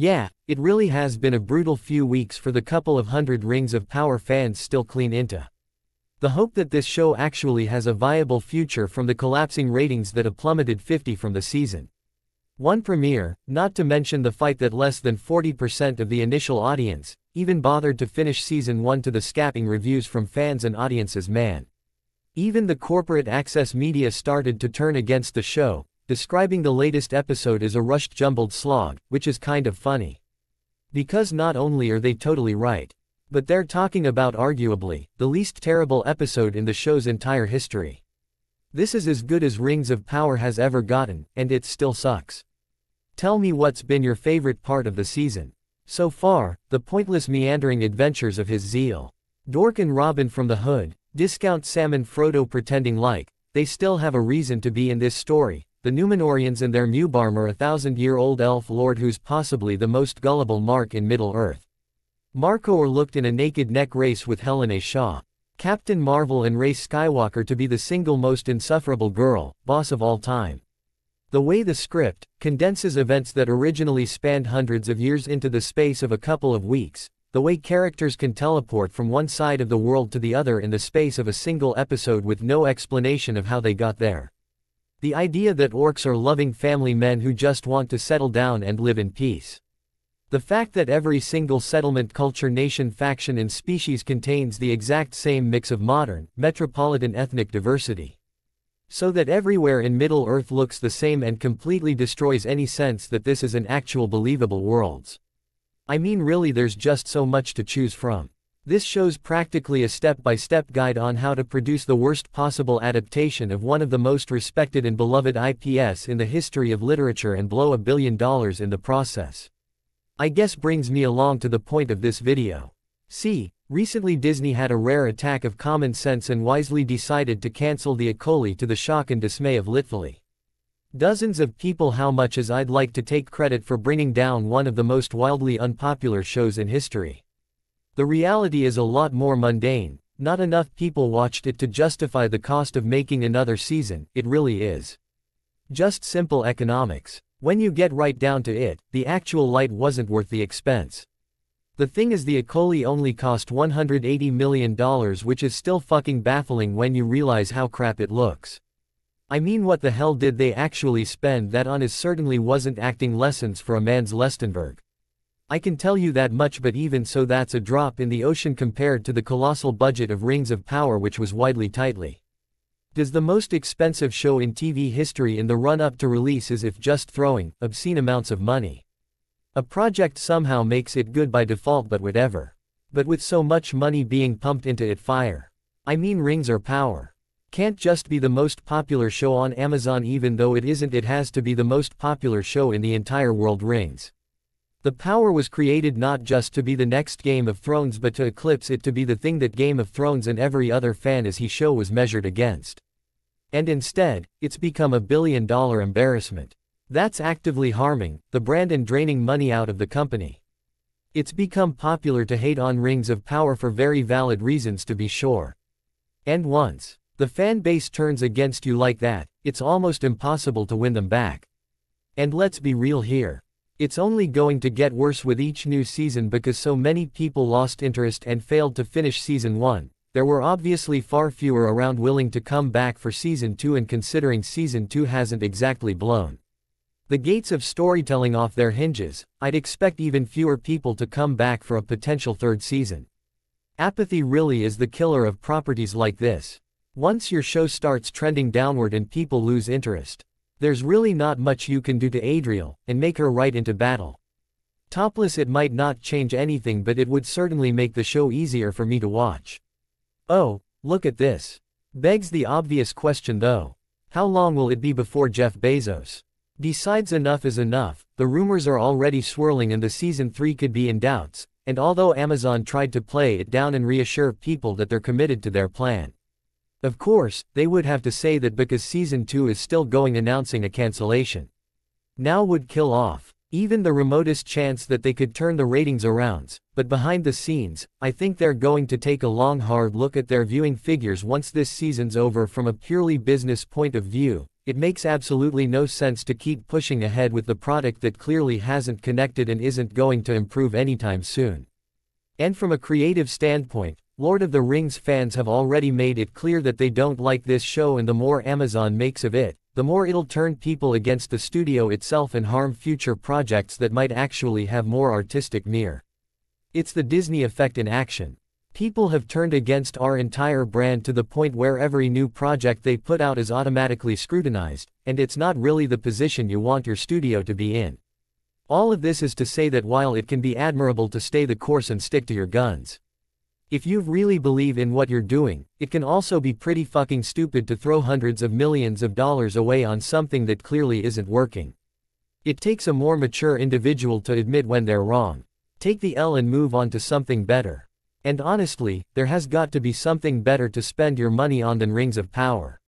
Yeah, it really has been a brutal few weeks for the couple of hundred Rings of Power fans still clean into the hope that this show actually has a viable future from the collapsing ratings that have plummeted 50 from the season one premiere, not to mention the fight that less than 40% of the initial audience even bothered to finish season 1 to the scathing reviews from fans and audiences. Man. Even the corporate access media started to turn against the show, describing the latest episode as a rushed jumbled slog, which is kind of funny. Because not only are they totally right, but they're talking about arguably the least terrible episode in the show's entire history. This is as good as Rings of Power has ever gotten, and it still sucks. Tell me what's been your favorite part of the season. So far, the pointless meandering adventures of his zeal. Dork and Robin from the hood, discount Sam and Frodo pretending like they still have a reason to be in this story. The Númenóreans and their Mewbarmer, a 1,000-year-old elf lord who's possibly the most gullible mark in Middle-earth. Markor looked in a naked neck race with Helena Shaw. Captain Marvel and Rey Skywalker to be the single most insufferable girl boss of all time. The way the script condenses events that originally spanned hundreds of years into the space of a couple of weeks, the way characters can teleport from one side of the world to the other in the space of a single episode with no explanation of how they got there. The idea that orcs are loving family men who just want to settle down and live in peace. The fact that every single settlement, culture, nation, faction and species contains the exact same mix of modern, metropolitan ethnic diversity. So that everywhere in Middle-earth looks the same and completely destroys any sense that this is an actual believable worlds. I mean, really, there's just so much to choose from. This show's practically a step-by-step guide on how to produce the worst possible adaptation of one of the most respected and beloved IPs in the history of literature and blow $1 billion in the process. I guess brings me along to the point of this video. See, recently Disney had a rare attack of common sense and wisely decided to cancel the Acoli to the shock and dismay of literally dozens of people. How much as I'd like to take credit for bringing down one of the most wildly unpopular shows in history. The reality is a lot more mundane. Not enough people watched it to justify the cost of making another season. It really is just simple economics. When you get right down to it, the actual light wasn't worth the expense. The thing is, the Acoli only cost $180 million, which is still fucking baffling when you realize how crap it looks. I mean, what the hell did they actually spend that on? Is certainly wasn't acting lessons for a man's Lestenberg. I can tell you that much, but even so, that's a drop in the ocean compared to the colossal budget of Rings of Power, which was widely tightly does the most expensive show in TV history in the run-up to release, as if just throwing obscene amounts of money. A project somehow makes it good by default, but whatever. But with so much money being pumped into it, fire. I mean, Rings or Power can't just be the most popular show on Amazon. Even though it isn't, it has to be the most popular show in the entire world. Rings the Power was created not just to be the next Game of Thrones, but to eclipse it, to be the thing that Game of Thrones and every other fantasy show was measured against. And instead, it's become a billion-dollar embarrassment. That's actively harming the brand and draining money out of the company. It's become popular to hate on Rings of Power for very valid reasons, to be sure. And once the fan base turns against you like that, it's almost impossible to win them back. And let's be real here. It's only going to get worse with each new season because so many people lost interest and failed to finish season 1. There were obviously far fewer around willing to come back for season 2, and considering season 2 hasn't exactly blown the gates of storytelling off their hinges, I'd expect even fewer people to come back for a potential third season. Apathy really is the killer of properties like this. Once your show starts trending downward and people lose interest, there's really not much you can do to Adriel and make her right into battle. Topless, it might not change anything, but it would certainly make the show easier for me to watch. Oh, look at this. Begs the obvious question though. How long will it be before Jeff Bezos decides enough is enough? The rumors are already swirling and the season 3 could be in doubts, and although Amazon tried to play it down and reassure people that they're committed to their plan, of course, they would have to say that because season 2 is still going, announcing a cancellation now would kill off even the remotest chance that they could turn the ratings around. But behind the scenes, I think they're going to take a long hard look at their viewing figures once this season's over. From a purely business point of view, it makes absolutely no sense to keep pushing ahead with the product that clearly hasn't connected and isn't going to improve anytime soon. And from a creative standpoint, Lord of the Rings fans have already made it clear that they don't like this show, and the more Amazon makes of it, the more it'll turn people against the studio itself and harm future projects that might actually have more artistic merit. It's the Disney effect in action. People have turned against our entire brand to the point where every new project they put out is automatically scrutinized, and it's not really the position you want your studio to be in. All of this is to say that while it can be admirable to stay the course and stick to your guns, if you really believe in what you're doing, it can also be pretty fucking stupid to throw hundreds of millions of dollars away on something that clearly isn't working. It takes a more mature individual to admit when they're wrong. Take the L and move on to something better. And honestly, there has got to be something better to spend your money on than Rings of Power.